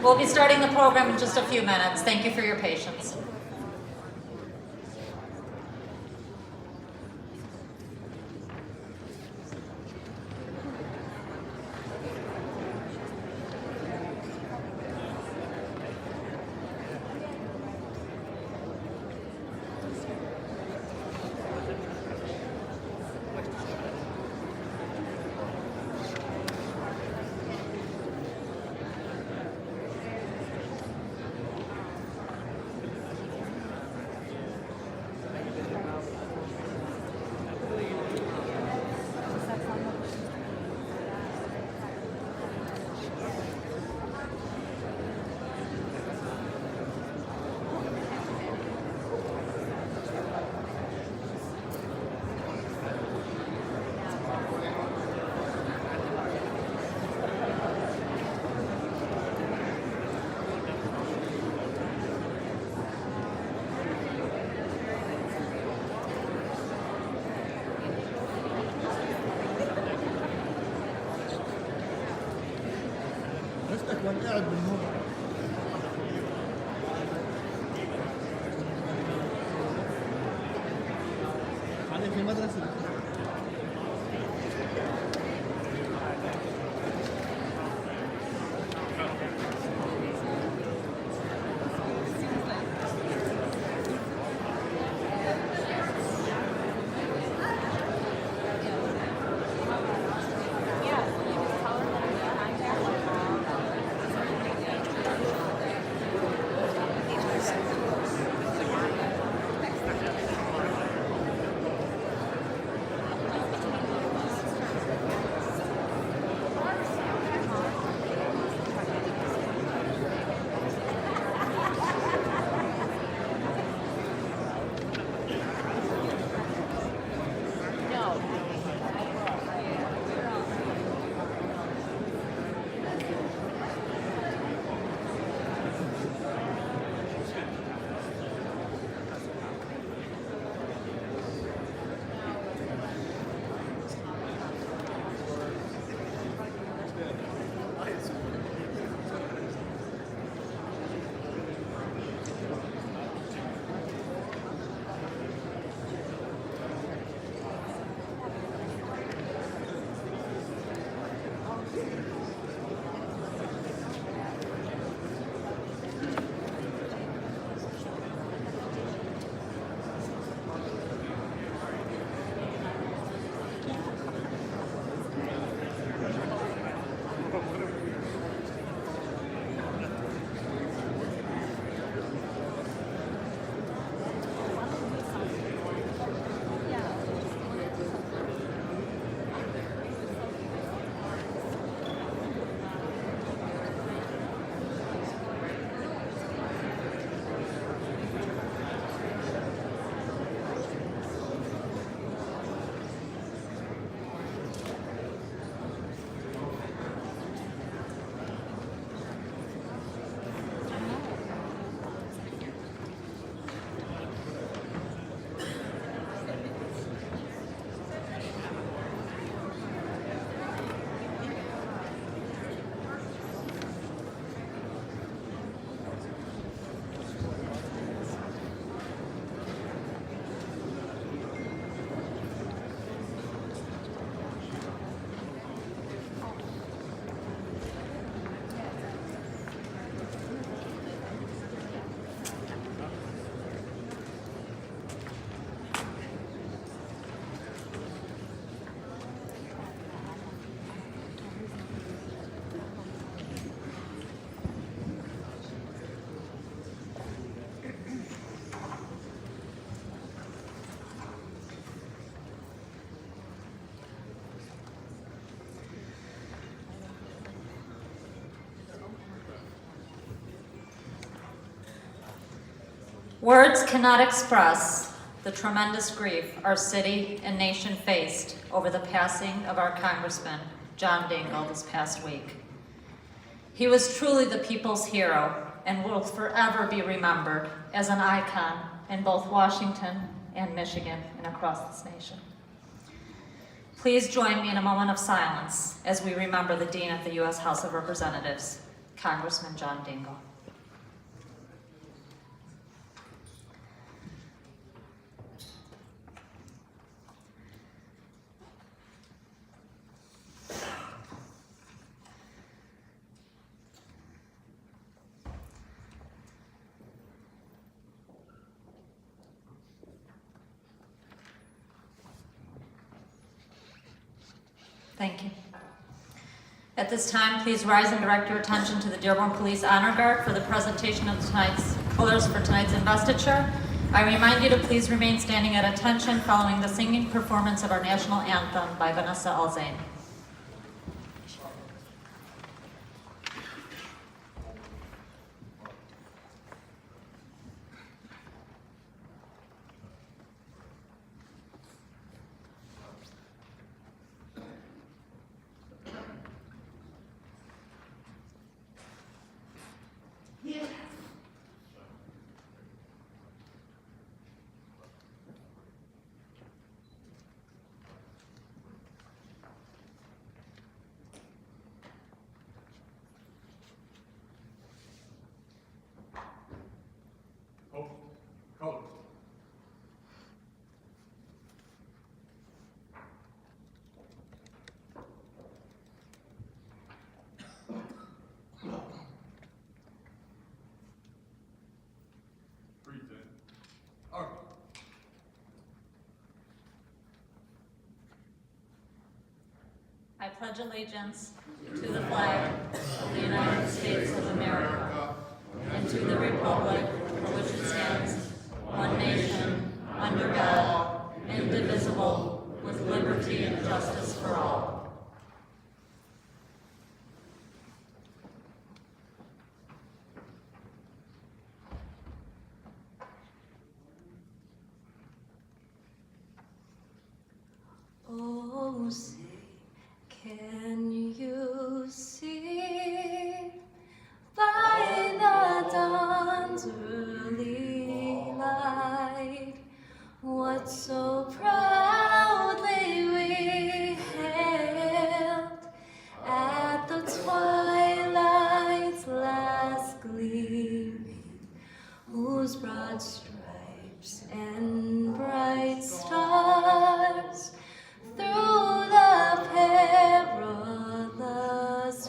We'll be starting the program in just a few minutes. Thank you for your patience. قاعد بالنور. هذه في مدرسة. Words cannot express the tremendous grief our city and nation faced over the passing of our Congressman, John Dingell, this past week. He was truly the people's hero and will forever be remembered as an icon in both Washington and Michigan and across this nation. Please join me in a moment of silence as we remember the Dean of the U.S. House of Representatives, Congressman John Dingell. Thank you. At this time, please rise and direct your attention to the Dearborn Police Honor Guard for the presentation of tonight's colors for tonight's investiture. I remind you to please remain standing at attention following the singing performance of our national anthem by Vanessa Alzane. I pledge allegiance to the flag of the United States of America and to the republic for which it stands, one nation, under God, indivisible, with liberty and justice for all. Oh, say, can you see by the dawn's early light what so proudly we hailed at the twilight's last gleaming, whose broad stripes and bright stars through the perilous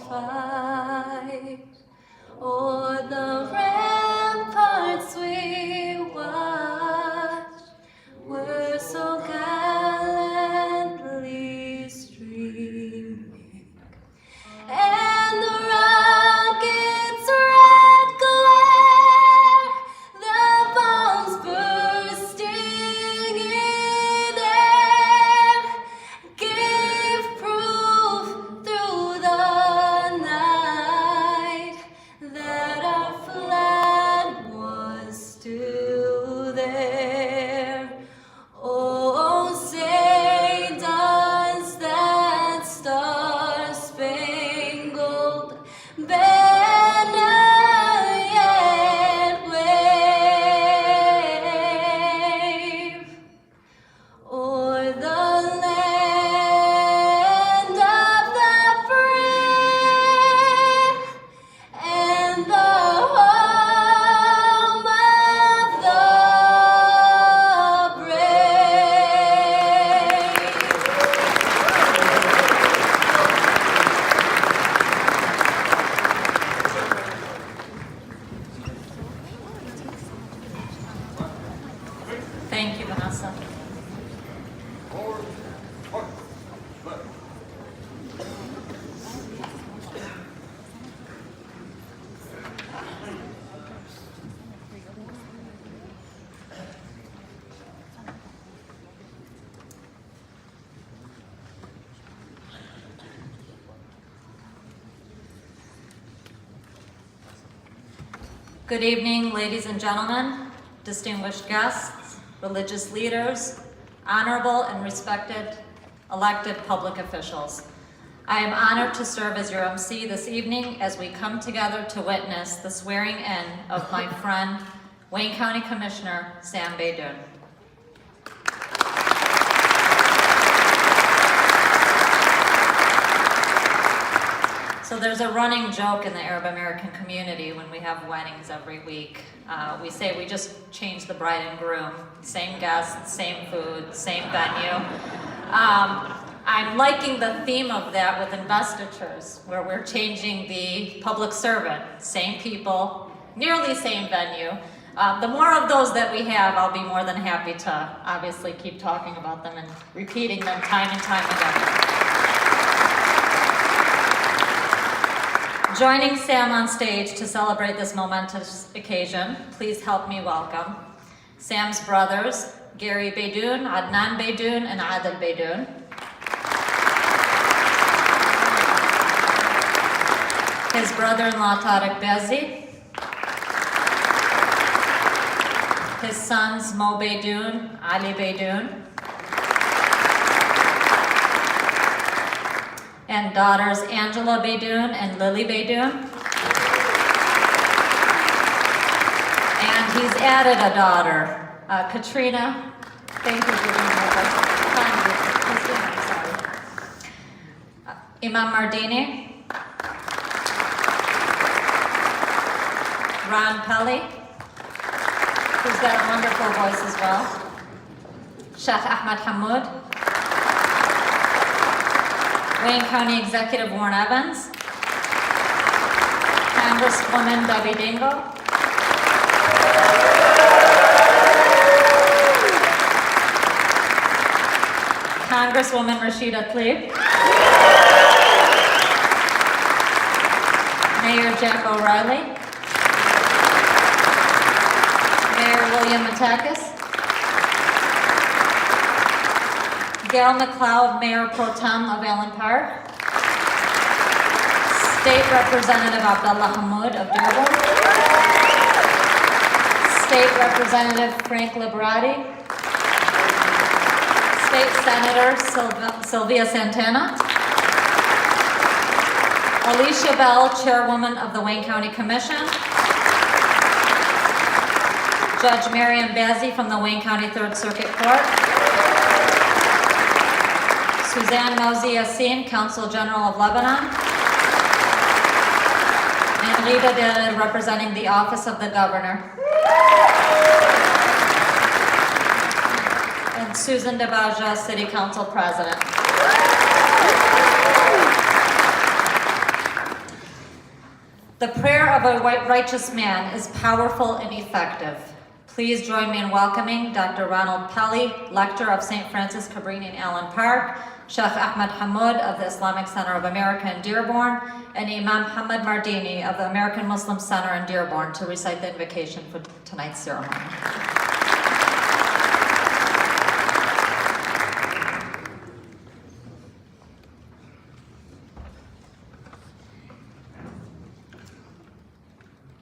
fight o'er the ramparts we watched were so gallantly streaming, and the rocket's red glare, the bombs bursting in air, gave proof through the night that our flag was still there. Oh, say does that star-spangled banner yet wave o'er the land of the free and the home of the brave? Thank you, Vanessa. Good evening, ladies and gentlemen, distinguished guests, religious leaders, honorable and respected elected public officials. I am honored to serve as your MC this evening as we come together to witness the swearing in of my friend, Wayne County Commissioner Sam Baydoun. So there's a running joke in the Arab American community when we have weddings every week. We say we just change the bride and groom, same guests, same food, same venue. I'm liking the theme of that with investitures, where we're changing the public servant, same people, nearly same venue. The more of those that we have, I'll be more than happy to obviously keep talking about them and repeating them time and time again. Joining Sam on stage to celebrate this momentous occasion, please help me welcome Sam's brothers, Gary Baydoun, Adnan Baydoun, and Adel Baydoun. His brother-in-law, Tariq Bazi. His sons, Mo Baydoun, Ali Baydoun. And daughters Angela Baydoun and Lily Baydoun. And he's added a daughter, Katrina. Thank you for being with us. Christina, I'm sorry. Imam Mardini. Ron Pelly, who's got a wonderful voice as well. Sheikh Ahmed Hamoud. Wayne County Executive Warren Evans, Congresswoman Debbie Dingell, Congresswoman Rashida Tlaib, Mayor Jack O'Reilly, Mayor William Matakis, Gail McLeod, Mayor Pro Tem of Allen Park. State Representative Abdullah Hamoud of Dearborn. State Representative Frank Liberati. State Senator Sylvia Santana. Alicia Bell, Chairwoman of the Wayne County Commission. Judge Mariam Bazzi from the Wayne County Third Circuit Court. Suzanne Mauzi Yassin, Consul General of Lebanon. And Rita Dillard, representing the Office of the Governor. And Susan DeBaja, City Council President. The prayer of a righteous man is powerful and effective. Please join me in welcoming Dr. Ronald Pelly, Lector of St. Francis Cabrini in Allen Park, Sheikh Ahmed Hamoud of the Islamic Center of America in Dearborn, and Imam Hamad Mardini of the American Muslim Center in Dearborn to recite the invocation for tonight's ceremony.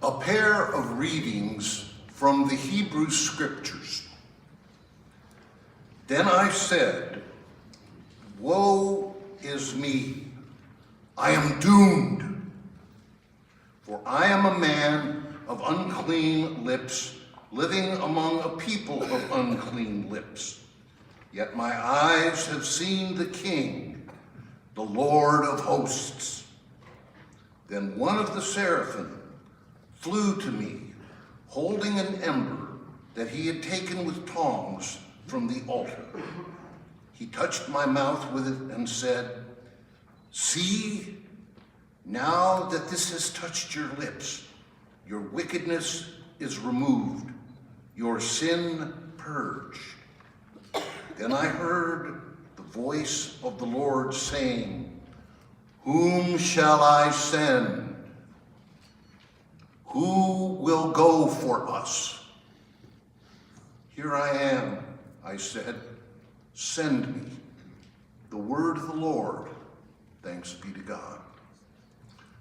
A pair of readings from the Hebrew Scriptures. Then I said, woe is me, I am doomed, for I am a man of unclean lips, living among a people of unclean lips. Yet my eyes have seen the King, the Lord of hosts. Then one of the seraphim flew to me, holding an ember that he had taken with tongs from the altar. He touched my mouth with it and said, see, now that this has touched your lips, your wickedness is removed, your sin purged. Then I heard the voice of the Lord saying, whom shall I send? Who will go for us? Here I am, I said, send me. The word of the Lord, thanks be to God.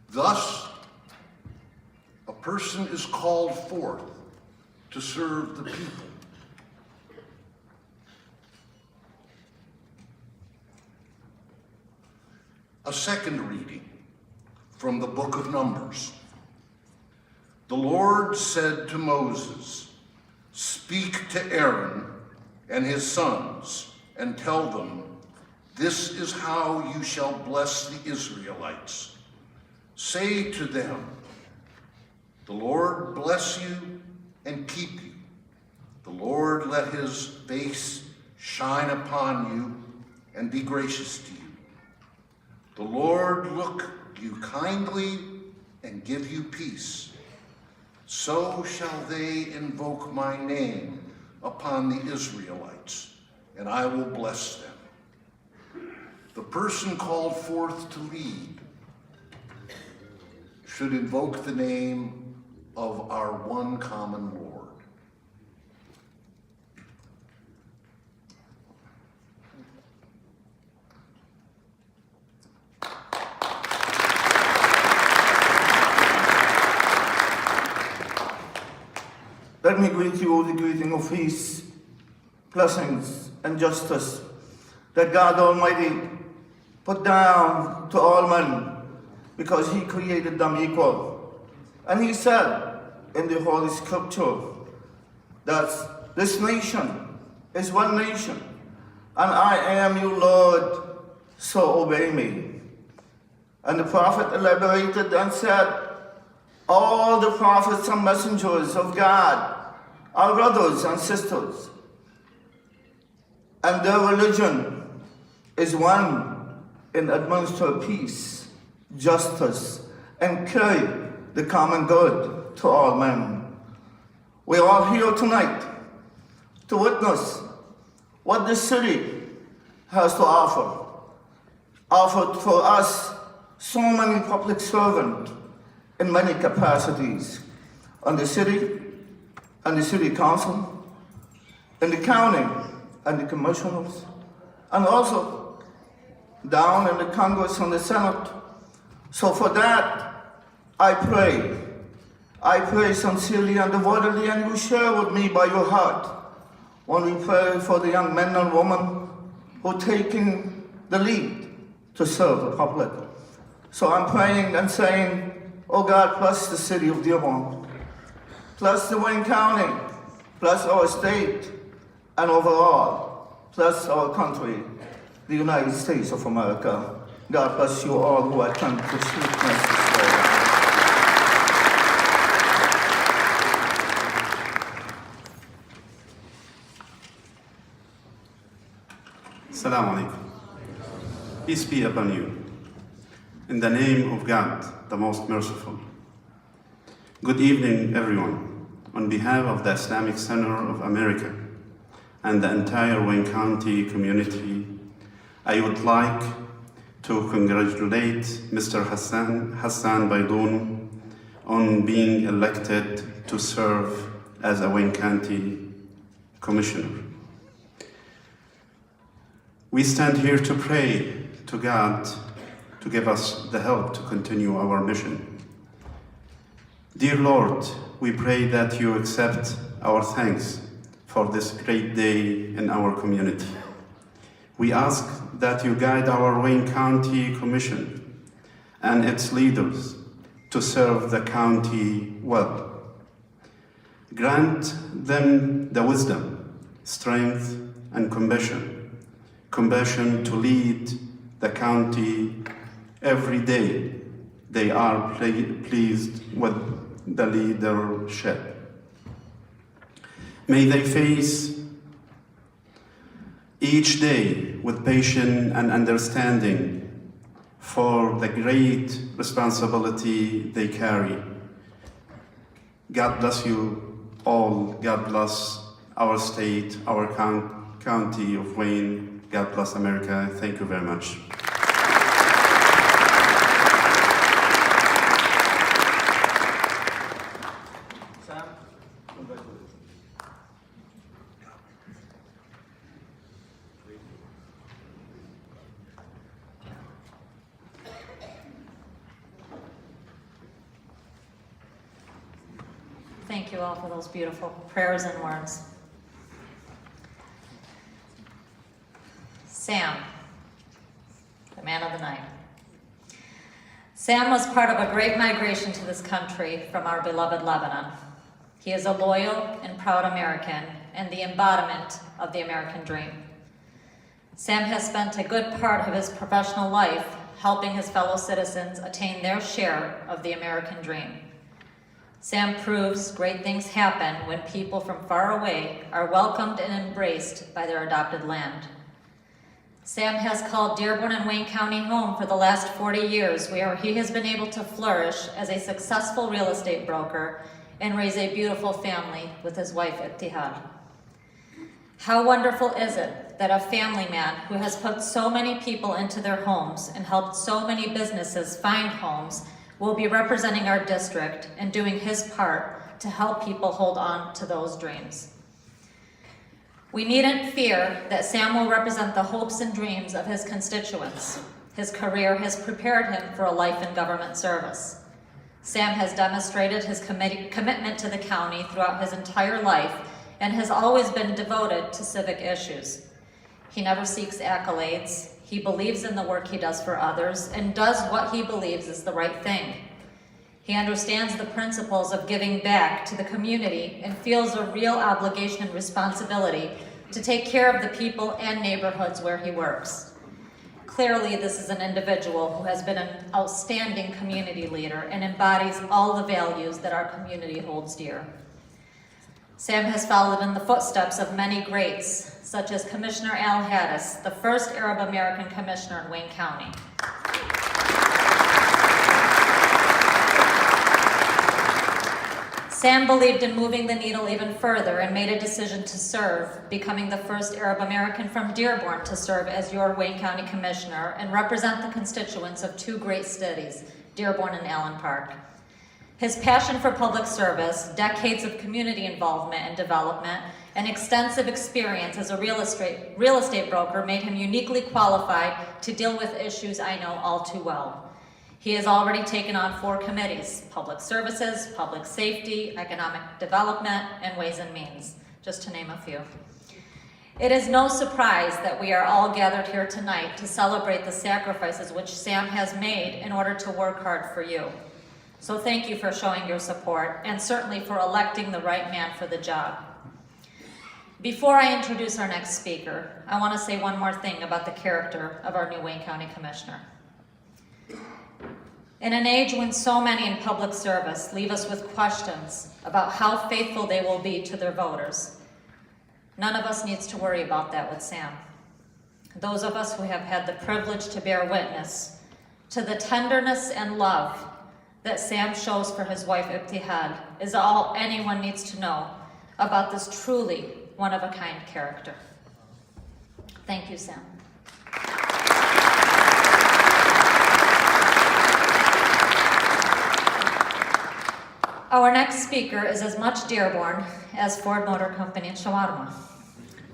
Thus, a person is called forth to serve the people. A second reading from the book of Numbers. The Lord said to Moses, speak to Aaron and his sons and tell them, this is how you shall bless the Israelites. Say to them, the Lord bless you and keep you. The Lord let his face shine upon you and be gracious to you. The Lord look you kindly and give you peace. So shall they invoke my name upon the Israelites, and I will bless them. The person called forth to lead should invoke the name of our one common Lord. Let me greet you with the greeting of peace, blessings, and justice that God Almighty put down to all men because he created them equal. And he said in the Holy Scripture that this nation is one nation, and I am your Lord, so obey me. And the prophet elaborated and said, all the prophets and messengers of God are brothers and sisters, and their religion is one in administer peace, justice, and carry the common good to all men. We are all here tonight to witness what this city has to offer. Offered for us so many public servants in many capacities, on the city and the city council, in the county and the commissioners, and also down in the Congress and the Senate. So for that, I pray sincerely and devotedly, and you share with me by your heart when we pray for the young men and women who are taking the lead to serve the public. So I'm praying and saying, oh God, bless the city of Dearborn, bless the Wayne County, bless our state, and overall, bless our country, the United States of America. God bless you all who attend this witness this day. Assalamu alaikum. Peace be upon you. In the name of God, the most merciful. Good evening, everyone. On behalf of the Islamic Center of America and the entire Wayne County community, I would like to congratulate Mr. Hassan Baydoun on being elected to serve as a Wayne County Commissioner. We stand here to pray to God to give us the help to continue our mission. Dear Lord, we pray that you accept our thanks for this great day in our community. We ask that you guide our Wayne County Commission and its leaders to serve the county well. Grant them the wisdom, strength, and compassion to lead the county every day. They are pleased with the leadership. May they face each day with patience and understanding for the great responsibility they carry. God bless you all. God bless our state, our county of Wayne. God bless America. Thank you very much. Thank you all for those beautiful prayers and words. Sam, the man of the night. Sam was part of a great migration to this country from our beloved Lebanon. He is a loyal and proud American and the embodiment of the American dream. Sam has spent a good part of his professional life helping his fellow citizens attain their share of the American dream. Sam proves great things happen when people from far away are welcomed and embraced by their adopted land. Sam has called Dearborn and Wayne County home for the last 40 years, where he has been able to flourish as a successful real estate broker and raise a beautiful family with his wife, Ibtihad. How wonderful is it that a family man who has put so many people into their homes and helped so many businesses find homes will be representing our district and doing his part to help people hold on to those dreams. We needn't fear that Sam will represent the hopes and dreams of his constituents. His career has prepared him for a life in government service. Sam has demonstrated his commitment to the county throughout his entire life and has always been devoted to civic issues. He never seeks accolades. He believes in the work he does for others and does what he believes is the right thing. He understands the principles of giving back to the community and feels a real obligation and responsibility to take care of the people and neighborhoods where he works. Clearly, this is an individual who has been an outstanding community leader and embodies all the values that our community holds dear. Sam has followed in the footsteps of many greats, such as Commissioner Al Haddis, the first Arab American commissioner in Wayne County. Sam believed in moving the needle even further and made a decision to serve, becoming the first Arab American from Dearborn to serve as your Wayne County Commissioner and represent the constituents of two great cities, Dearborn and Allen Park. His passion for public service, decades of community involvement and development, and extensive experience as a real estate broker made him uniquely qualified to deal with issues I know all too well. He has already taken on 4 committees: public services, public safety, economic development, and ways and means, just to name a few. It is no surprise that we are all gathered here tonight to celebrate the sacrifices which Sam has made in order to work hard for you. So thank you for showing your support and certainly for electing the right man for the job. Before I introduce our next speaker, I want to say one more thing about the character of our new Wayne County Commissioner. In an age when so many in public service leave us with questions about how faithful they will be to their voters, none of us needs to worry about that with Sam. Those of us who have had the privilege to bear witness to the tenderness and love that Sam shows for his wife Ibtihad is all anyone needs to know about this truly one-of-a-kind character. Thank you, Sam. Our next speaker is as much Dearborn as Ford Motor Company and shawarma.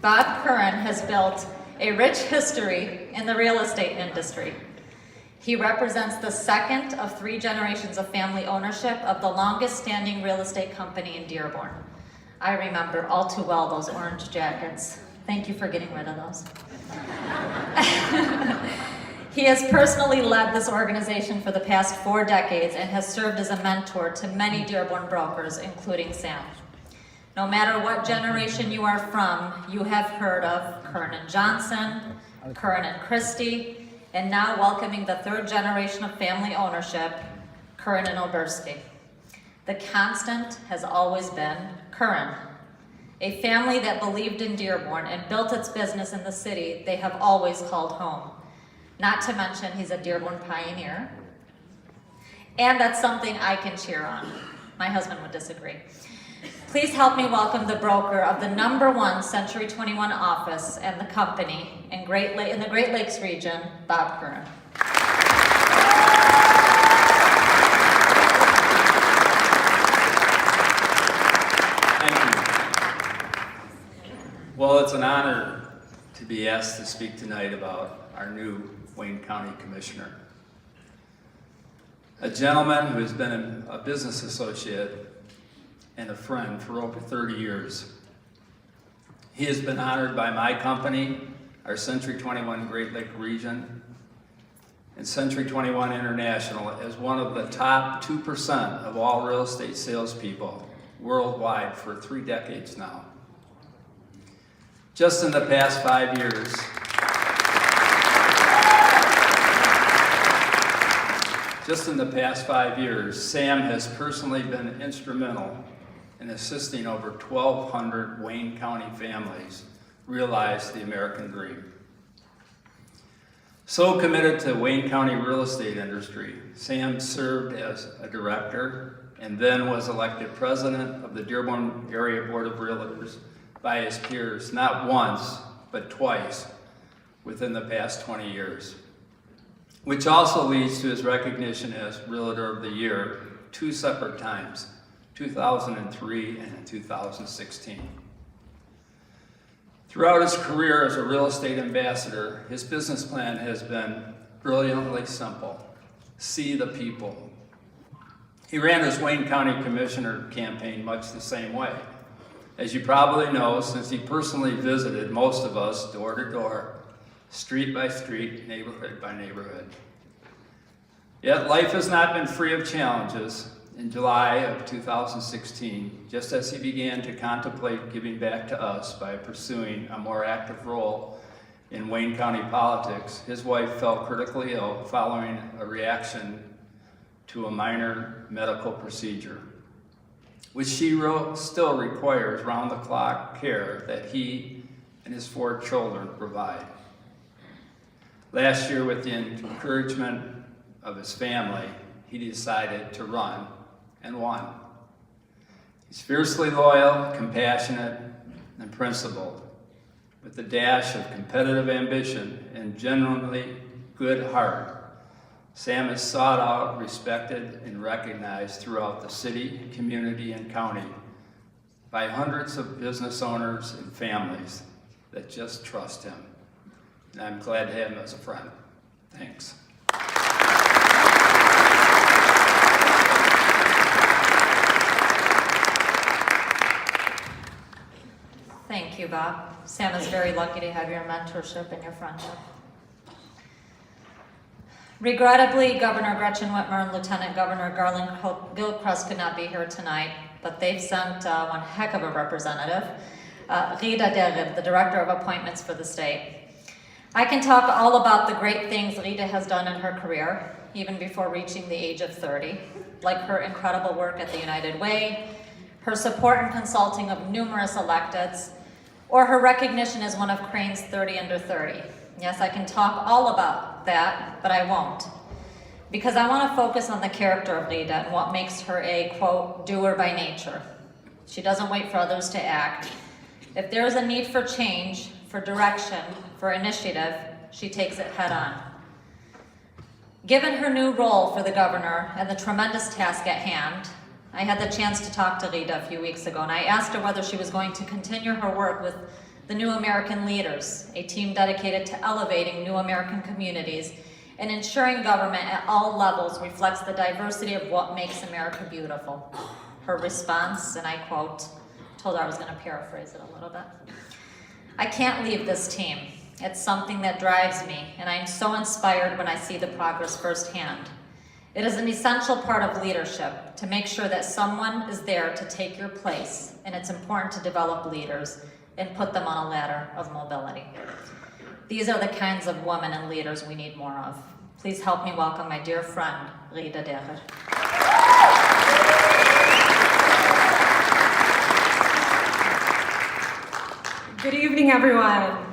Bob Curran has built a rich history in the real estate industry. He represents the second of 3 generations of family ownership of the longest standing real estate company in Dearborn. I remember all too well those orange jackets. Thank you for getting rid of those. He has personally led this organization for the past 4 decades and has served as a mentor to many Dearborn brokers, including Sam. No matter what generation you are from, you have heard of Curran and Johnson, Curran and Christie, and now welcoming the 3rd generation of family ownership, Curran and Oberski. The constant has always been Curran. A family that believed in Dearborn and built its business in the city they have always called home. Not to mention he's a Dearborn pioneer. And that's something I can cheer on. My husband would disagree. Please help me welcome the broker of the #1 Century 21 office and the company in the Great Lakes region, Bob Curran. Thank you. Well, it's an honor to be asked to speak tonight about our new Wayne County Commissioner. A gentleman who has been a business associate and a friend for over 30 years. He has been honored by my company, our Century 21 Great Lake region, and Century 21 International as one of the top 2% of all real estate salespeople worldwide for 3 decades now. Just in the past 5 years, Just in the past 5 years, Sam has personally been instrumental in assisting over 1,200 Wayne County families realize the American dream. So committed to Wayne County real estate industry, Sam served as a director and then was elected president of the Dearborn Area Board of Realtors by his peers, not once, but twice within the past 20 years. Which also leads to his recognition as Realtor of the Year 2 separate times, 2003 and in 2016. Throughout his career as a real estate ambassador, his business plan has been brilliantly simple: see the people. He ran his Wayne County Commissioner campaign much the same way. As you probably know, since he personally visited most of us door to door, street by street, neighborhood by neighborhood. Yet life has not been free of challenges. In July of 2016, just as he began to contemplate giving back to us by pursuing a more active role in Wayne County politics, his wife fell critically ill following a reaction to a minor medical procedure, which she still requires round-the-clock care that he and his 4 children provide. Last year, with the encouragement of his family, he decided to run and won. He's fiercely loyal, compassionate, and principled, with a dash of competitive ambition and genuinely good heart. Sam is sought out, respected, and recognized throughout the city, community, and county by hundreds of business owners and families that just trust him. And I'm glad to have him as a friend. Thanks. Thank you, Bob. Sam is very lucky to have your mentorship and your friendship. Regrettably, Governor Gretchen Whitmer and Lieutenant Governor Garland Gilchrist could not be here tonight, but they've sent one heck of a representative, Rita Derib, the Director of Appointments for the state. I can talk all about the great things Rita has done in her career, even before reaching the age of 30, like her incredible work at the United Way, her support and consulting of numerous electeds, or her recognition as one of Crane's 30 under 30. Yes, I can talk all about that, but I won't, because I want to focus on the character of Rita and what makes her a, quote, doer by nature. She doesn't wait for others to act. If there is a need for change, for direction, for initiative, she takes it head on. Given her new role for the governor and the tremendous task at hand, I had the chance to talk to Rita a few weeks ago, and I asked her whether she was going to continue her work with the New American Leaders, a team dedicated to elevating new American communities and ensuring government at all levels reflects the diversity of what makes America beautiful. Her response, and I quote, told her I was going to paraphrase it a little bit. I can't leave this team. It's something that drives me, and I am so inspired when I see the progress firsthand. It is an essential part of leadership to make sure that someone is there to take your place, and it's important to develop leaders and put them on a ladder of mobility. These are the kinds of women and leaders we need more of. Please help me welcome my dear friend, Rita Derib. Good evening, everyone.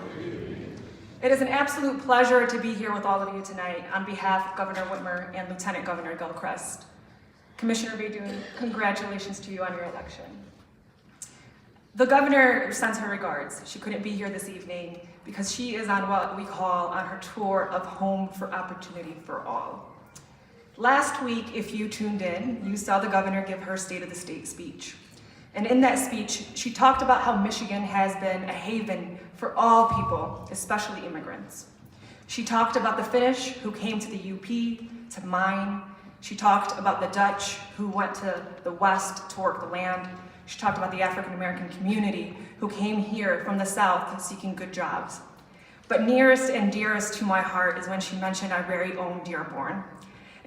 It is an absolute pleasure to be here with all of you tonight on behalf of Governor Whitmer and Lieutenant Governor Gilchrist. Commissioner Baydoun, congratulations to you on your election. The governor sends her regards. She couldn't be here this evening because she is on what we call on her tour of Home for Opportunity for All. Last week, if you tuned in, you saw the governor give her State of the State speech. And in that speech, she talked about how Michigan has been a haven for all people, especially immigrants. She talked about the Finnish who came to the UP to mine. She talked about the Dutch who went to the West to work the land. She talked about the African American community who came here from the South seeking good jobs. But nearest and dearest to my heart is when she mentioned our very own Dearborn.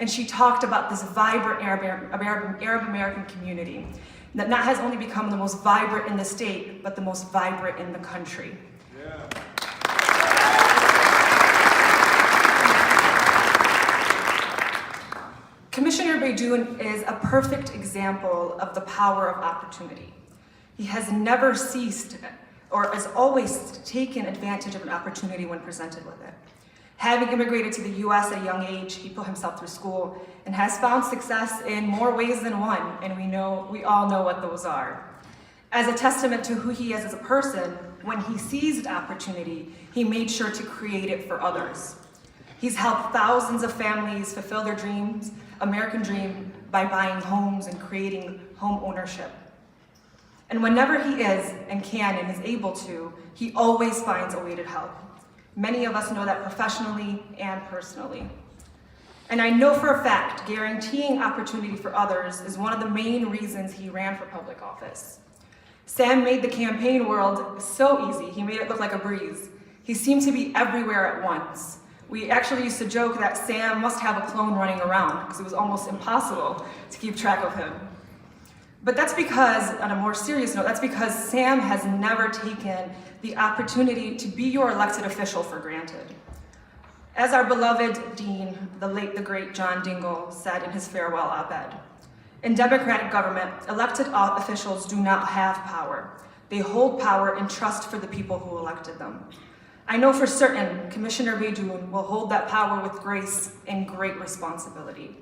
And she talked about this vibrant Arab American community that not has only become the most vibrant in the state, but the most vibrant in the country. Yeah. Commissioner Baydoun is a perfect example of the power of opportunity. He has never ceased or has always taken advantage of an opportunity when presented with it. Having immigrated to the US at a young age, he put himself through school and has found success in more ways than one, and we all know what those are. As a testament to who he is as a person, when he seized opportunity, he made sure to create it for others. He's helped thousands of families fulfill their dreams, American dream, by buying homes and creating home ownership. And whenever he is and can and is able to, he always finds a way to help. Many of us know that professionally and personally. And I know for a fact, guaranteeing opportunity for others is one of the main reasons he ran for public office. Sam made the campaign world so easy. He made it look like a breeze. He seemed to be everywhere at once. We actually used to joke that Sam must have a clone running around because it was almost impossible to keep track of him. But that's because, on a more serious note, that's because Sam has never taken the opportunity to be your elected official for granted. As our beloved dean, the late, the great John Dingell, said in his farewell op-ed, in democratic government, elected officials do not have power. They hold power in trust for the people who elected them. I know for certain Commissioner Baydoun will hold that power with grace and great responsibility.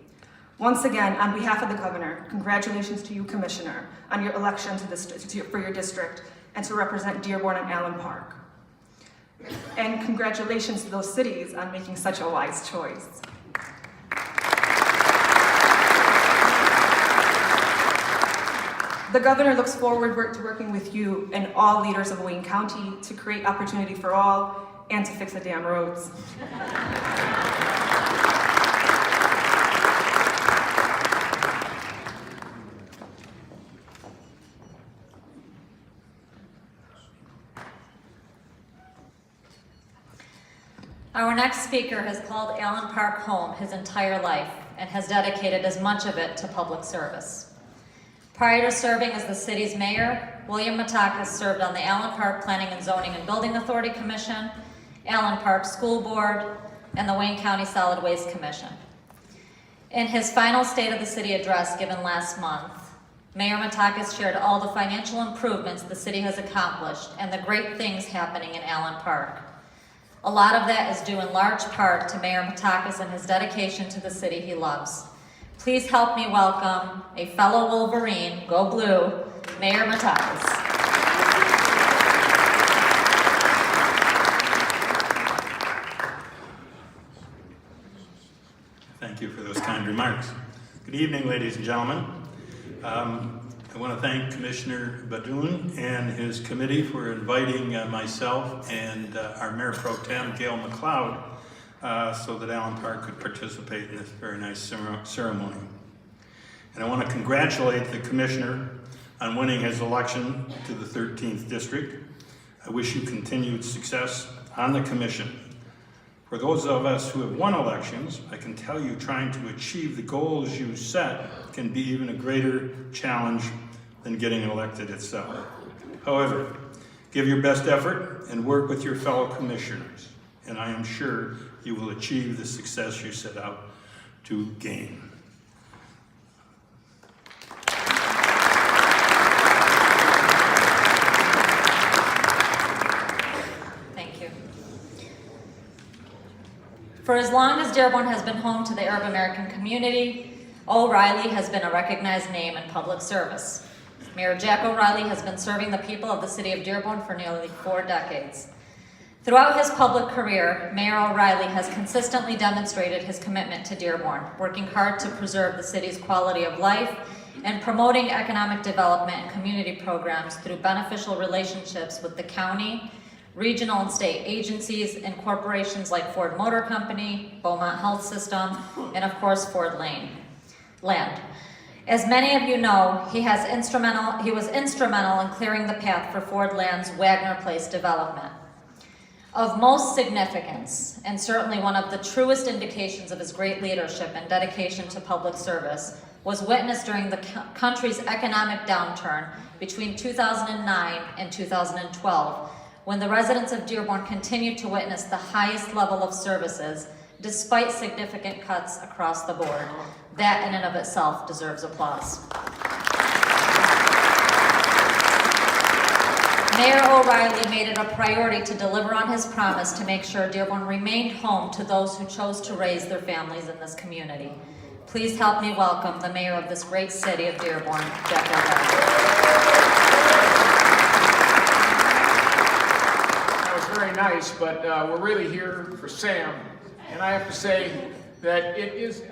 Once again, on behalf of the governor, congratulations to you, Commissioner, on your election for your district and to represent Dearborn and Allen Park. And congratulations to those cities on making such a wise choice. The governor looks forward to working with you and all leaders of Wayne County to create opportunity for all and to fix the damn roads. Our next speaker has called Allen Park home his entire life and has dedicated as much of it to public service. Prior to serving as the city's mayor, William Matakis served on the Allen Park Planning and Zoning and Building Authority Commission, Allen Park School Board, and the Wayne County Solid Waste Commission. In his final State of the City address given last month, Mayor Matakis shared all the financial improvements the city has accomplished and the great things happening in Allen Park. A lot of that is due in large part to Mayor Matakis and his dedication to the city he loves. Please help me welcome a fellow Wolverine, go blue, Mayor Matakis. Thank you for those kind remarks. Good evening, ladies and gentlemen. I want to thank Commissioner Baydoun and his committee for inviting myself and our Mayor Pro Tem, Gail McLeod, so that Allen Park could participate in this very nice ceremony. And I want to congratulate the Commissioner on winning his election to the 13th District. I wish you continued success on the Commission. For those of us who have won elections, I can tell you trying to achieve the goals you set can be even a greater challenge than getting elected itself. However, give your best effort and work with your fellow commissioners, and I am sure you will achieve the success you set out to gain. For as long as Dearborn has been home to the Arab American community, O'Reilly has been a recognized name in public service. Mayor Jack O'Reilly has been serving the people of the city of Dearborn for nearly 4 decades. Throughout his public career, Mayor O'Reilly has consistently demonstrated his commitment to Dearborn, working hard to preserve the city's quality of life and promoting economic development and community programs through beneficial relationships with the county, regional and state agencies, and corporations like Ford Motor Company, Beaumont Health System, and of course Ford Land. As many of you know, he was instrumental in clearing the path for Ford Land's Wagner Place development. Of most significance, and certainly one of the truest indications of his great leadership and dedication to public service, was witnessed during the country's economic downturn between 2009 and 2012, when the residents of Dearborn continued to witness the highest level of services despite significant cuts across the board. That in and of itself deserves applause. Mayor O'Reilly made it a priority to deliver on his promise to make sure Dearborn remained home to those who chose to raise their families in this community. Please help me welcome the mayor of this great city of Dearborn, Jeff O'Reilly. That was very nice, but we're really here for Sam. And I have to say that it is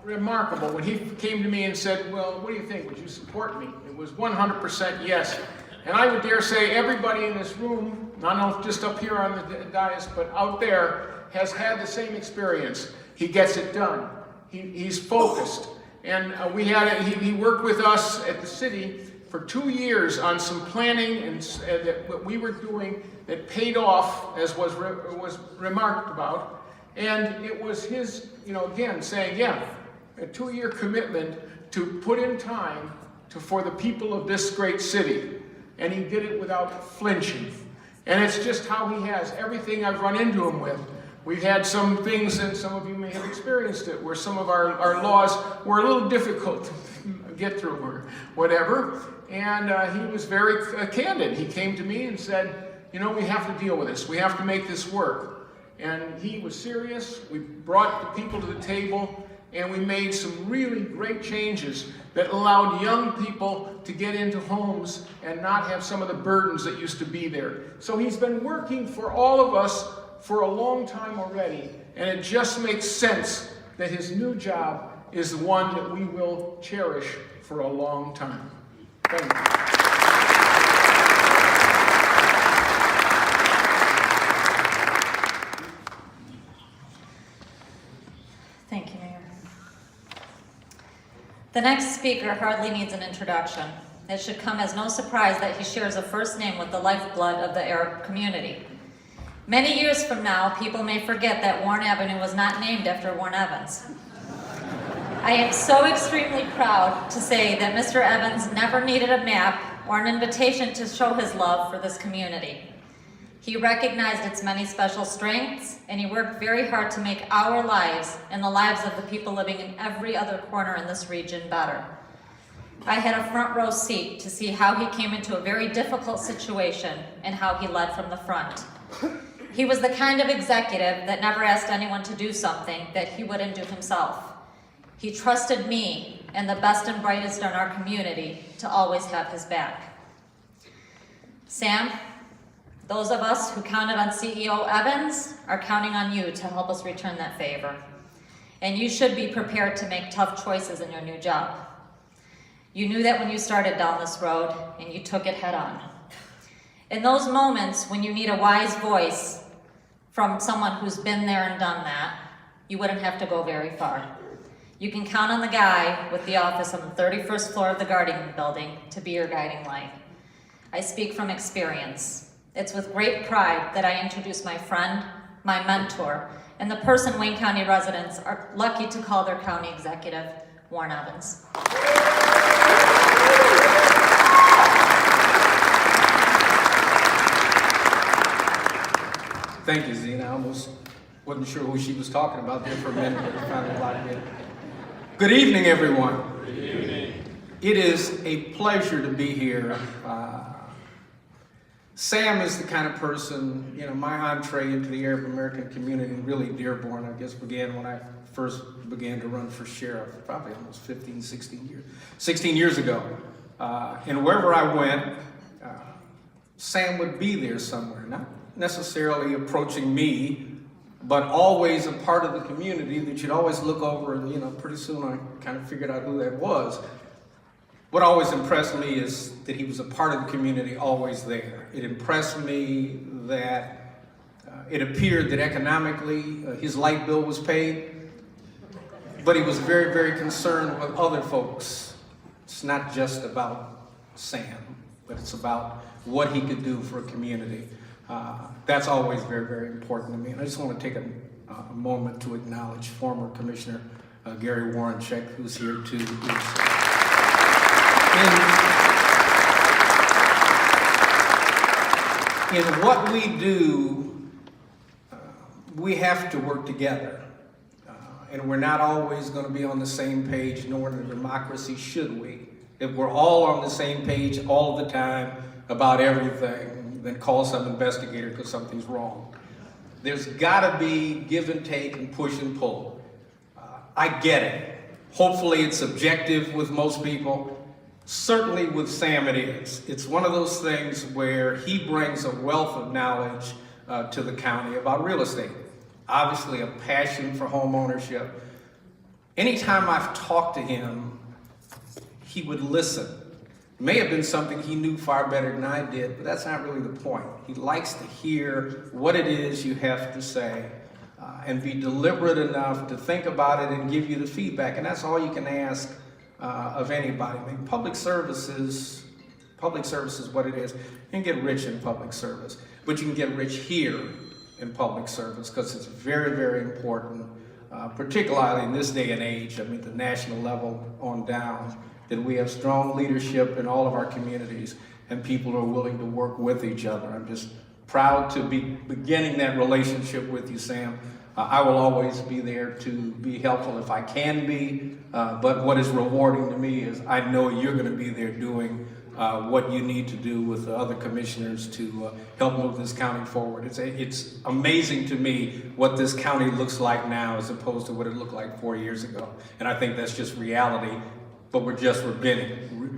remarkable. When he came to me and said, well, what do you think? Would you support me? It was 100% yes. And I would dare say everybody in this room, not just up here on the dais, but out there, has had the same experience. He gets it done. He's focused. And he worked with us at the city for 2 years on some planning and that what we were doing that paid off, as was remarked about. And it was his, again, saying, yeah, a 2-year commitment to put in time for the people of this great city. And he did it without flinching. And it's just how he has everything I've run into him with. We've had some things, and some of you may have experienced it, where some of our laws were a little difficult to get through or whatever. And he was very candid. He came to me and said, we have to deal with this. We have to make this work. And he was serious. We brought the people to the table, and we made some really great changes that allowed young people to get into homes and not have some of the burdens that used to be there. So he's been working for all of us for a long time already, and it just makes sense that his new job is the one that we will cherish for a long time. Thank you. Thank you, Mayor. The next speaker hardly needs an introduction. It should come as no surprise that he shares a first name with the lifeblood of the Arab community. Many years from now, people may forget that Warren Avenue was not named after Warren Evans. I am so extremely proud to say that Mr. Evans never needed a map or an invitation to show his love for this community. He recognized its many special strengths, and he worked very hard to make our lives and the lives of the people living in every other corner in this region better. I had a front row seat to see how he came into a very difficult situation and how he led from the front. He was the kind of executive that never asked anyone to do something that he wouldn't do himself. He trusted me and the best and brightest in our community to always have his back. Sam, those of us who counted on CEO Evans are counting on you to help us return that favor. And you should be prepared to make tough choices in your new job. You knew that when you started down this road, and you took it head on. In those moments when you need a wise voice from someone who's been there and done that, you wouldn't have to go very far. You can count on the guy with the office on the 31st floor of the Guardian Building to be your guiding light. I speak from experience. It's with great pride that I introduce my friend, my mentor, and the person Wayne County residents are lucky to call their county executive, Warren Evans. Thank you, Zena. I almost wasn't sure who she was talking about there for a minute, but I finally locked in. Good evening, everyone. Good evening. It is a pleasure to be here. Sam is the kind of person, my entree into the Arab American community, really Dearborn, I guess, began when I first began to run for sheriff, probably almost 16 years ago. And wherever I went, Sam would be there somewhere, not necessarily approaching me, but always a part of the community that you'd always look over and, pretty soon I kind of figured out who that was. What always impressed me is that he was a part of the community, always there. It impressed me that it appeared that economically his light bill was paid, but he was very, very concerned with other folks. It's not just about Sam, but it's about what he could do for a community. That's always very, very important to me. And I just want to take a moment to acknowledge former Commissioner Gary Warrencheck, who's here too. In what we do, we have to work together. and we're not always going to be on the same page, nor in a democracy should we. If we're all on the same page all the time about everything, then call some investigator because something's wrong. There's got to be give and take and push and pull. I get it. Hopefully it's subjective with most people. Certainly with Sam it is. It's one of those things where he brings a wealth of knowledge to the county about real estate. Obviously a passion for home ownership. Anytime I've talked to him, he would listen. It may have been something he knew far better than I did, but that's not really the point. He likes to hear what it is you have to say and be deliberate enough to think about it and give you the feedback, and that's all you can ask of anybody. I mean, public service is what it is. You can get rich in public service, but you can get rich here in public service because it's very, very important, particularly in this day and age, I mean, the national level on down, that we have strong leadership in all of our communities and people who are willing to work with each other. I'm just proud to be beginning that relationship with you, Sam. I will always be there to be helpful if I can be, but what is rewarding to me is I know you're going to be there doing what you need to do with the other commissioners to help move this county forward. It's amazing to me what this county looks like now as opposed to what it looked like 4 years ago. And I think that's just reality, but we're just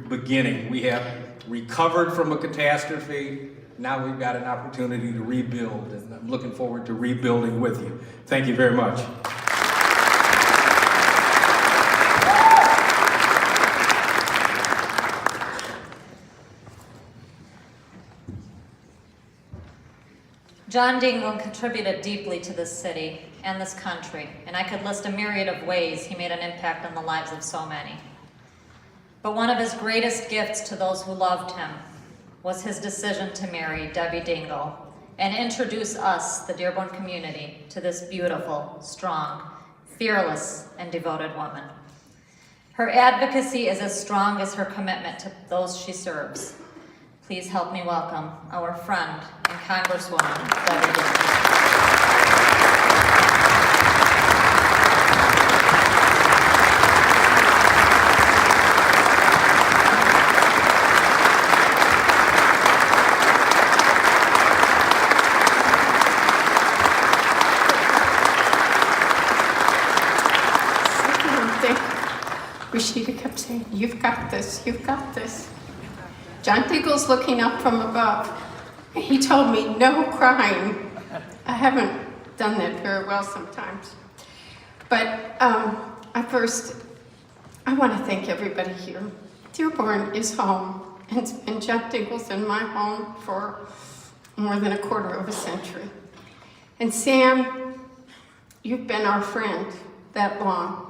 beginning. We have recovered from a catastrophe. Now we've got an opportunity to rebuild, and I'm looking forward to rebuilding with you. Thank you very much. John Dingell contributed deeply to this city and this country, and I could list a myriad of ways he made an impact on the lives of so many. But one of his greatest gifts to those who loved him was his decision to marry Debbie Dingell and introduce us, the Dearborn community, to this beautiful, strong, fearless, and devoted woman. Her advocacy is as strong as her commitment to those she serves. Please help me welcome our friend and Congresswoman, Debbie Dingell. Rashida kept saying, "You've got this, you've got this." John Dingell's looking up from above. He told me, "No crying." I haven't done that very well sometimes. But I want to thank everybody here. Dearborn is home, and John Dingell's in my home for more than a quarter of a century. And Sam, you've been our friend that long.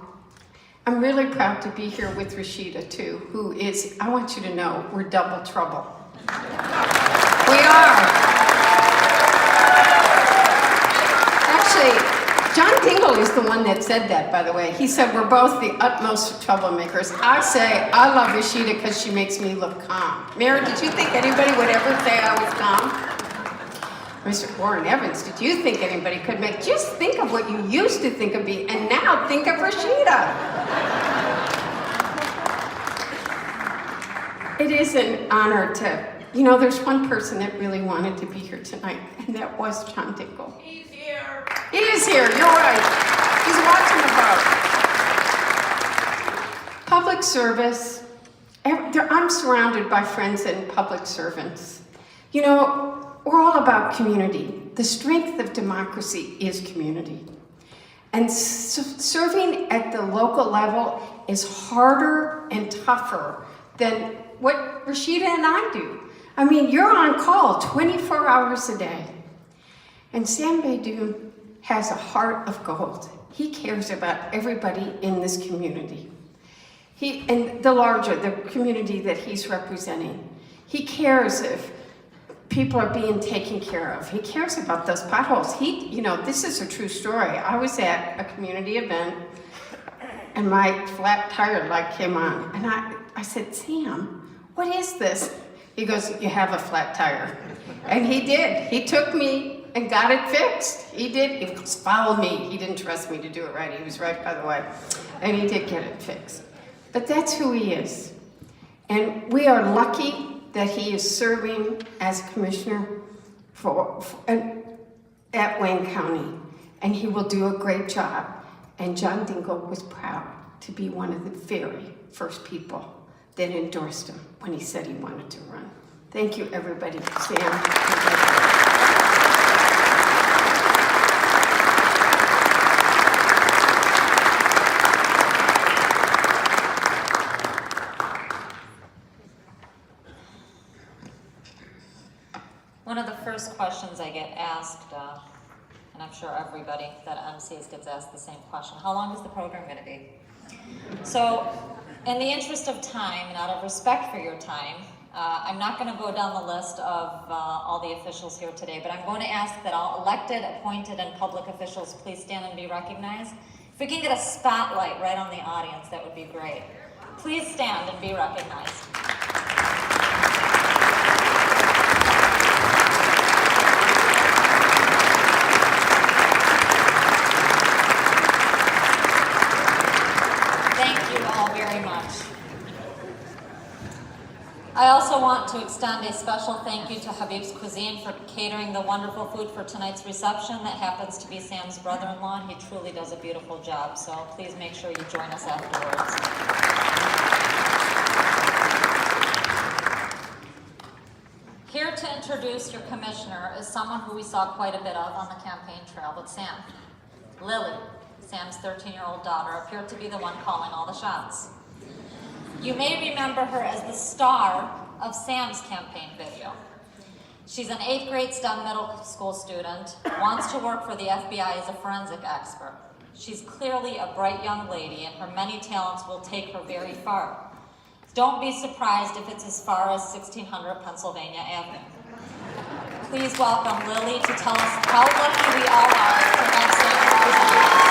I'm really proud to be here with Rashida, too, who is, I want you to know, we're double trouble. We are. Actually, John Dingell is the one that said that, by the way. He said we're both the utmost troublemakers. I say I love Rashida because she makes me look calm. Mary, did you think anybody would ever say I was calm? Mr. Warren Evans, did you think anybody could make, just think of what you used to think of me, and now think of Rashida. It is an honor to, there's one person that really wanted to be here tonight, and that was John Dingell. He's here. He is here, you're right. He's watching the vote. Public service, I'm surrounded by friends and public servants. We're all about community. The strength of democracy is community. And serving at the local level is harder and tougher than what Rashida and I do. I mean, you're on call 24 hours a day. And Sam Baydoun has a heart of gold. He cares about everybody in this community. And the community that he's representing. He cares if people are being taken care of. He cares about those potholes. This is a true story. I was at a community event and my flat tire light came on. And I said, "Sam, what is this?" He goes, "You have a flat tire." And he did. He took me and got it fixed. He did. He followed me. He didn't trust me to do it right. He was right, by the way. And he did get it fixed. But that's who he is. And we are lucky that he is serving as commissioner at Wayne County. And he will do a great job. And John Dingle was proud to be one of the very first people that endorsed him when he said he wanted to run. Thank you, everybody. Sam. One of the first questions I get asked, and I'm sure everybody that MCs gets asked the same question, how long is the program going to be? So, in the interest of time and out of respect for your time, I'm not going to go down the list of all the officials here today, but I'm going to ask that all elected, appointed, and public officials please stand and be recognized. If we can get a spotlight right on the audience, that would be great. Please stand and be recognized. I also want to extend a special thank you to Habib's Cuisine for catering the wonderful food for tonight's reception. That happens to be Sam's brother-in-law, and he truly does a beautiful job, so please make sure you join us afterwards. Here to introduce your commissioner is someone who we saw quite a bit of on the campaign trail with Sam. Lily, Sam's 13-year-old daughter, appeared to be the one calling all the shots. You may remember her as the star of Sam's campaign video. She's an 8th grade STEM middle school student, wants to work for the FBI as a forensic expert. She's clearly a bright young lady, and her many talents will take her very far. Don't be surprised if it's as far as 1600 Pennsylvania Avenue. Please welcome Lily to tell us how lucky we all are to have Sam represent us.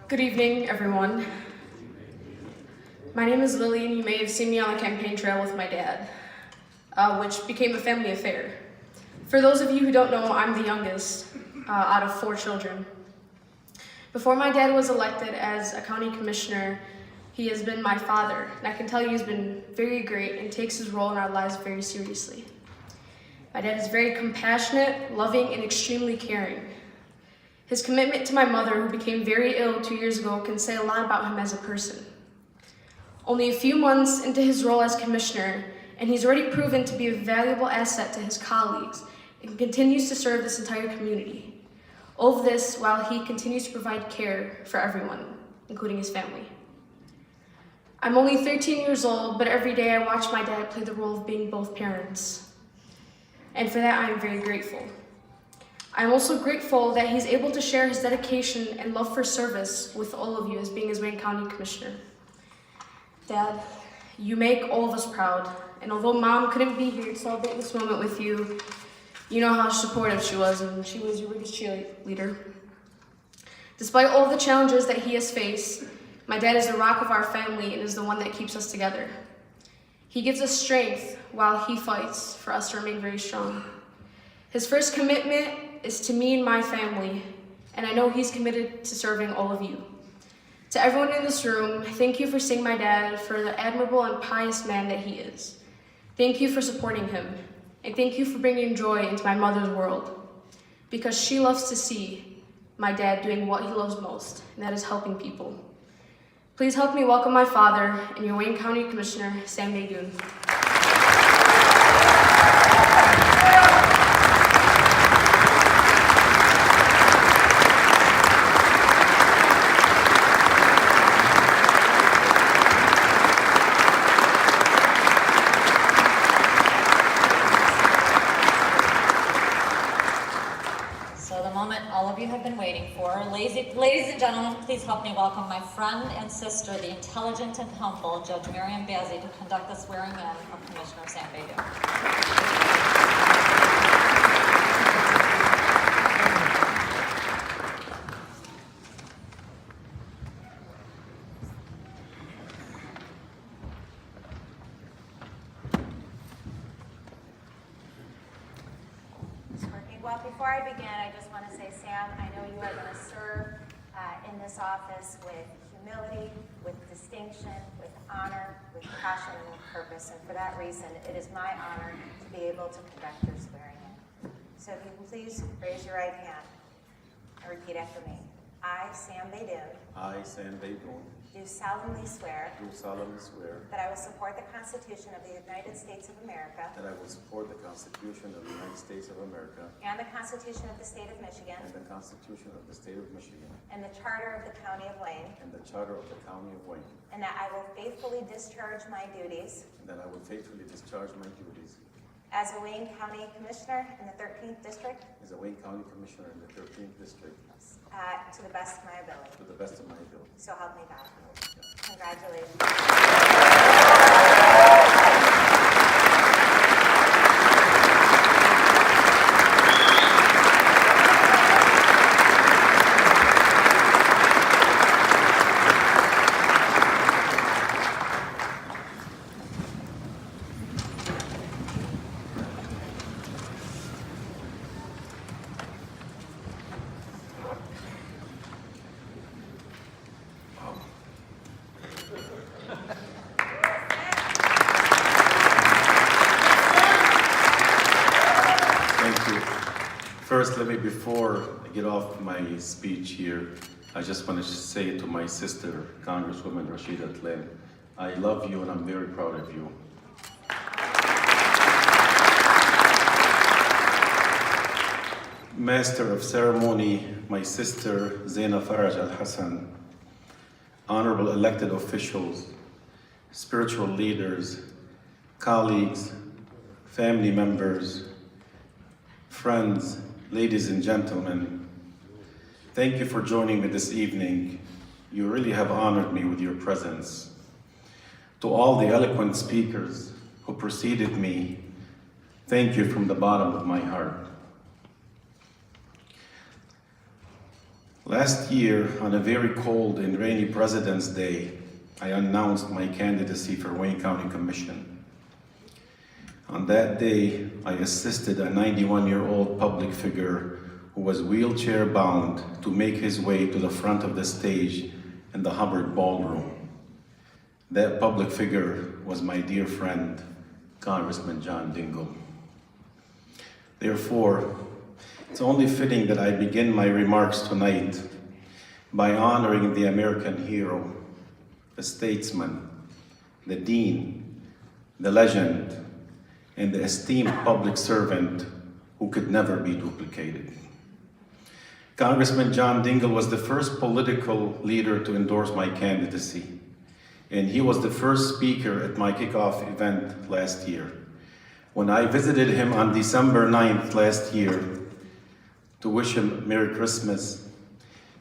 Good evening, everyone. My name is Lily, and you may have seen me on the campaign trail with my dad, which became a family affair. For those of you who don't know, I'm the youngest out of 4 children. Before my dad was elected as a county commissioner, he has been my father, and I can tell you he's been very great and takes his role in our lives very seriously. My dad is very compassionate, loving, and extremely caring. His commitment to my mother, who became very ill 2 years ago, can say a lot about him as a person. Only a few months into his role as commissioner, and he's already proven to be a valuable asset to his colleagues and continues to serve this entire community. All of this while he continues to provide care for everyone, including his family. I'm only 13 years old, but every day I watch my dad play the role of being both parents. And for that, I am very grateful. I'm also grateful that he's able to share his dedication and love for service with all of you as being his Wayne County Commissioner. Dad, you make all of us proud, and although Mom couldn't be here to celebrate this moment with you, you know how supportive she was, and she was your biggest cheerleader. Despite all the challenges that he has faced, my dad is the rock of our family and is the one that keeps us together. He gives us strength while he fights for us to remain very strong. His first commitment is to me and my family, and I know he's committed to serving all of you. To everyone in this room, thank you for seeing my dad for the admirable and pious man that he is. Thank you for supporting him, and thank you for bringing joy into my mother's world, because she loves to see my dad doing what he loves most, and that is helping people. Please help me welcome my father and your Wayne County Commissioner, Sam Baydoun. Ladies and gentlemen, please help me welcome my friend and sister, the intelligent and humble Judge Miriam Bazzi, to conduct the swearing in of Commissioner Sam Baydoun. Well, before I begin, I just want to say, Sam, I know you are going to serve in this office with humility, with distinction, with honor, with passion, and with purpose. And for that reason, it is my honor to be able to conduct your swearing in. So if you can please raise your right hand and repeat after me. I, Sam Baydoun, I, Sam Baydoun, do solemnly swear do solemnly swear that I will support the Constitution of the United States of America that I will support the Constitution of the United States of America and the Constitution of the State of Michigan and the Constitution of the State of Michigan and the Charter of the County of Wayne, and the Charter of the County of Wain, and that I will faithfully discharge my duties and that I will faithfully discharge my duties as a Wayne County Commissioner in the 13th District as a Wayne County Commissioner in the 13th District to the best of my ability. to the best of my ability. So help me God. Congratulations. First, before I get off my speech here, I just want to say to my sister, Congresswoman Rashida Tlaib, I love you and I'm very proud of you. Master of Ceremony, my sister, Zaina Faraj Al-Hassan, honorable elected officials, spiritual leaders, colleagues, family members, friends, ladies and gentlemen, thank you for joining me this evening. You really have honored me with your presence. To all the eloquent speakers who preceded me, thank you from the bottom of my heart. Last year, on a very cold and rainy President's Day, I announced my candidacy for Wayne County Commission. On that day, I assisted a 91-year-old public figure who was wheelchair-bound to make his way to the front of the stage in the Hubbard Ballroom. That public figure was my dear friend, Congressman John Dingell. Therefore, it's only fitting that I begin my remarks tonight by honoring the American hero, the statesman, the dean, the legend, and the esteemed public servant who could never be duplicated. Congressman John Dingell was the first political leader to endorse my candidacy, and he was the first speaker at my kickoff event last year. When I visited him on December 9th last year to wish him Merry Christmas,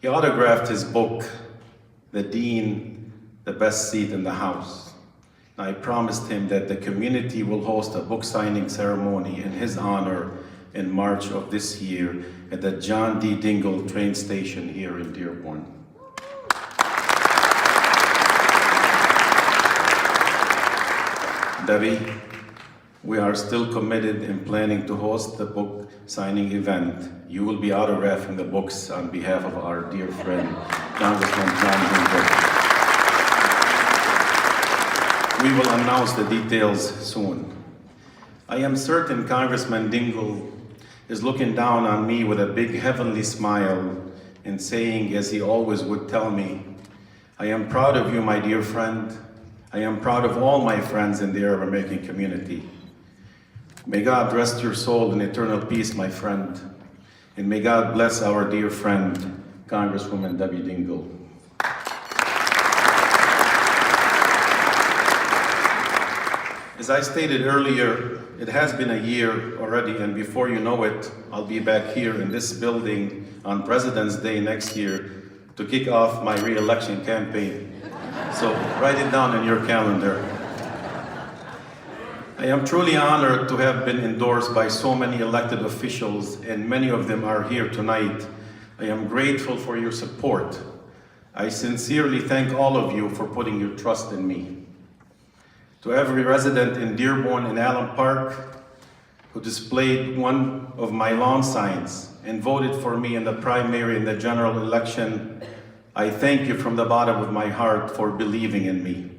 he autographed his book, The Dean, the Best Seat in the House. I promised him that the community will host a book signing ceremony in his honor in March of this year at the John D. Dingell train station here in Dearborn. Debbie, we are still committed in planning to host the book signing event. You will be autographing the books on behalf of our dear friend, Congressman John Dingell. We will announce the details soon. I am certain Congressman Dingell is looking down on me with a big heavenly smile and saying, as he always would tell me, I am proud of you, my dear friend. I am proud of all my friends in the Arab American community. May God rest your soul in eternal peace, my friend. And may God bless our dear friend, Congresswoman Debbie Dingell. As I stated earlier, it has been a year already, and before you know it, I'll be back here in this building on President's Day next year to kick off my re-election campaign. So write it down in your calendar. I am truly honored to have been endorsed by so many elected officials, and many of them are here tonight. I am grateful for your support. I sincerely thank all of you for putting your trust in me. To every resident in Dearborn and Allen Park, who displayed one of my lawn signs and voted for me in the primary and the general election, I thank you from the bottom of my heart for believing in me.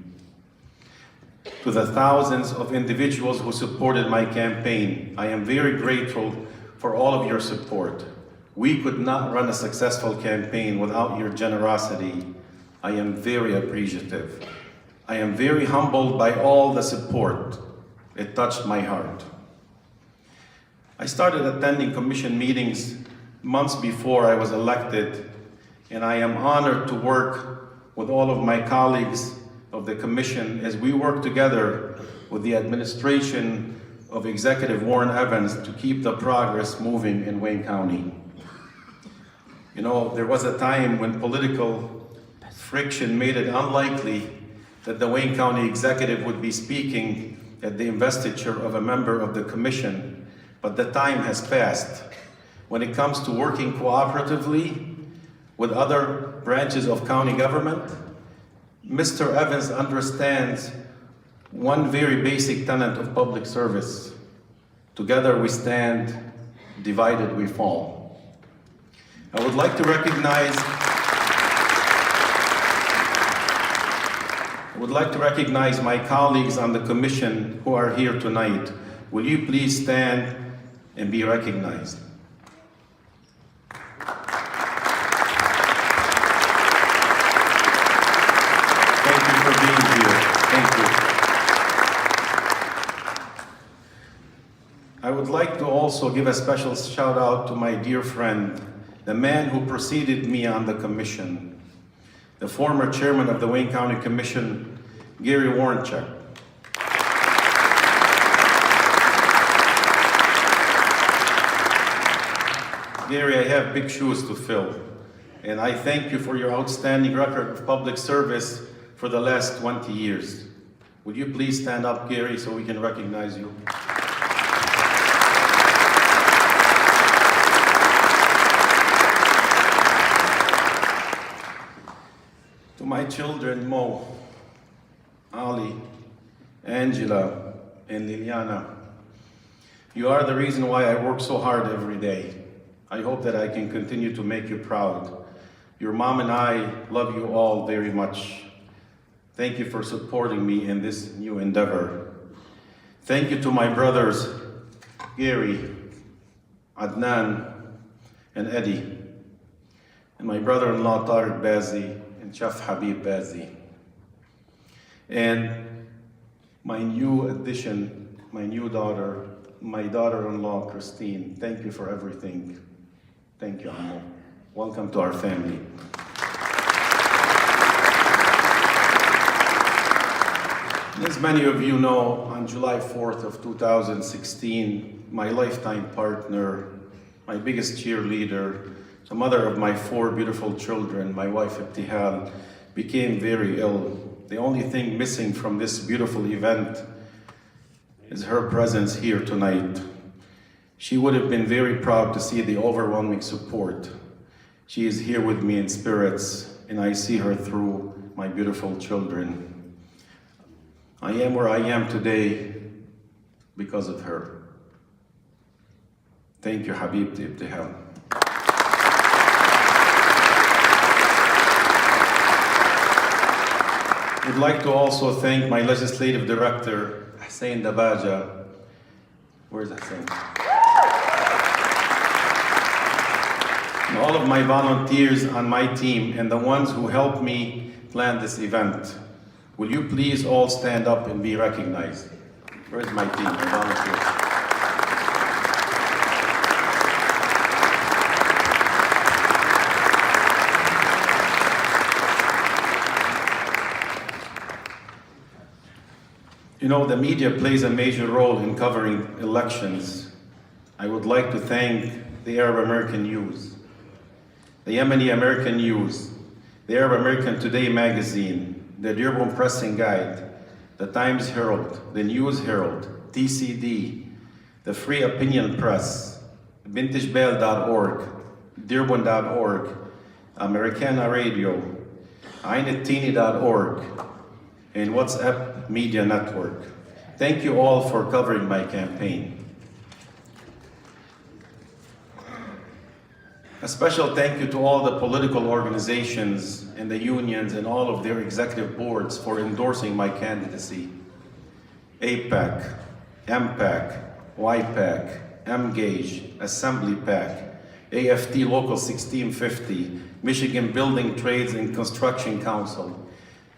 To the thousands of individuals who supported my campaign, I am very grateful for all of your support. We could not run a successful campaign without your generosity. I am very appreciative. I am very humbled by all the support. It touched my heart. I started attending commission meetings months before I was elected, and I am honored to work with all of my colleagues of the commission as we work together with the administration of Executive Warren Evans to keep the progress moving in Wayne County. You know, there was a time when political friction made it unlikely that the Wayne County executive would be speaking at the investiture of a member of the commission, but the time has passed. When it comes to working cooperatively with other branches of county government, Mr. Evans understands one very basic tenet of public service. Together we stand, divided we fall. I would like to recognize my colleagues on the commission who are here tonight. Will you please stand and be recognized? Thank you for being here. Thank you. I would like to also give a special shout out to my dear friend, the man who preceded me on the commission, the former chairman of the Wayne County Commission, Gary Warrenchuk. Gary, I have big shoes to fill, and I thank you for your outstanding record of public service for the last 20 years. Would you please stand up, Gary, so we can recognize you? To my children, Mo, Ali, Angela, and Liliana, you are the reason why I work so hard every day. I hope that I can continue to make you proud. Your mom and I love you all very much. Thank you for supporting me in this new endeavor. Thank you to my brothers, Gary, Adnan, and Eddie, and my brother-in-law, Tariq Bazi, and Chef Habib Bazi. And my new addition, my new daughter, my daughter-in-law, Christine. Thank you for everything. Thank you, Ammo. Welcome to our family. As many of you know, on July 4th of 2016, my lifetime partner, my biggest cheerleader, the mother of my 4 beautiful children, my wife Ibtihal, became very ill. The only thing missing from this beautiful event is her presence here tonight. She would have been very proud to see the overwhelming support. She is here with me in spirits, and I see her through my beautiful children. I am where I am today because of her. Thank you, Habibti Ibtihal. I'd like to also thank my legislative director, Hussein Dabaja. Where's Hussein? And all of my volunteers on my team and the ones who helped me plan this event. Will you please all stand up and be recognized? Where's my team, my volunteers? You know, the media plays a major role in covering elections. I would like to thank the Arab American News, the Yemeni American News, the Arab American Today magazine, the Dearborn Pressing Guide, the Times Herald, the News Herald, TCD, the Free Opinion Press, vintagebell.org, dearborn.org, Americana Radio, ainatini.org, and WhatsApp Media Network. Thank you all for covering my campaign. A special thank you to all the political organizations and the unions and all of their executive boards for endorsing my candidacy. APAC, MPAC, YPAC, MGAGE, Assembly PAC, AFT Local 1650, Michigan Building Trades and Construction Council,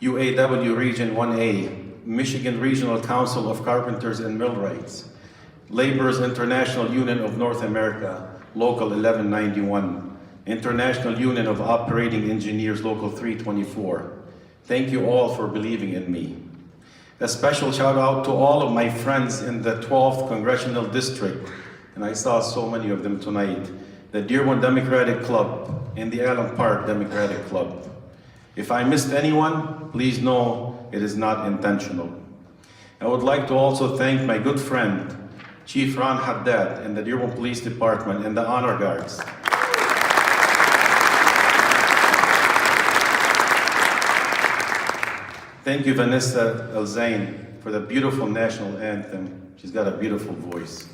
UAW Region 1A, Michigan Regional Council of Carpenters and Millwrights, Laborers International Union of North America, Local 1191, International Union of Operating Engineers, Local 324. Thank you all for believing in me. A special shout out to all of my friends in the 12th Congressional District, and I saw so many of them tonight, the Dearborn Democratic Club and the Allen Park Democratic Club. If I missed anyone, please know it is not intentional. I would like to also thank my good friend, Chief Ron Haddad and the Dearborn Police Department and the Honor Guards. Thank you, Vanessa Elzain, for the beautiful national anthem. She's got a beautiful voice.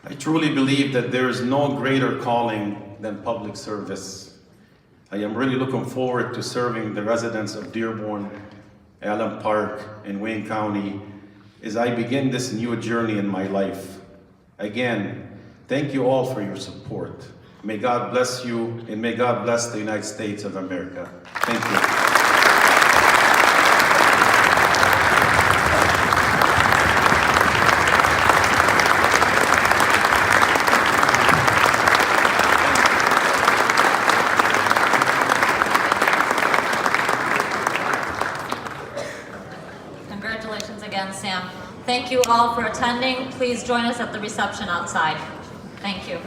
I truly believe that there is no greater calling than public service. I am really looking forward to serving the residents of Dearborn, Allen Park, and Wayne County as I begin this new journey in my life. Again, thank you all for your support. May God bless you, and may God bless the United States of America. Thank you. Congratulations again, Sam. Thank you all for attending. Please join us at the reception outside. Thank you.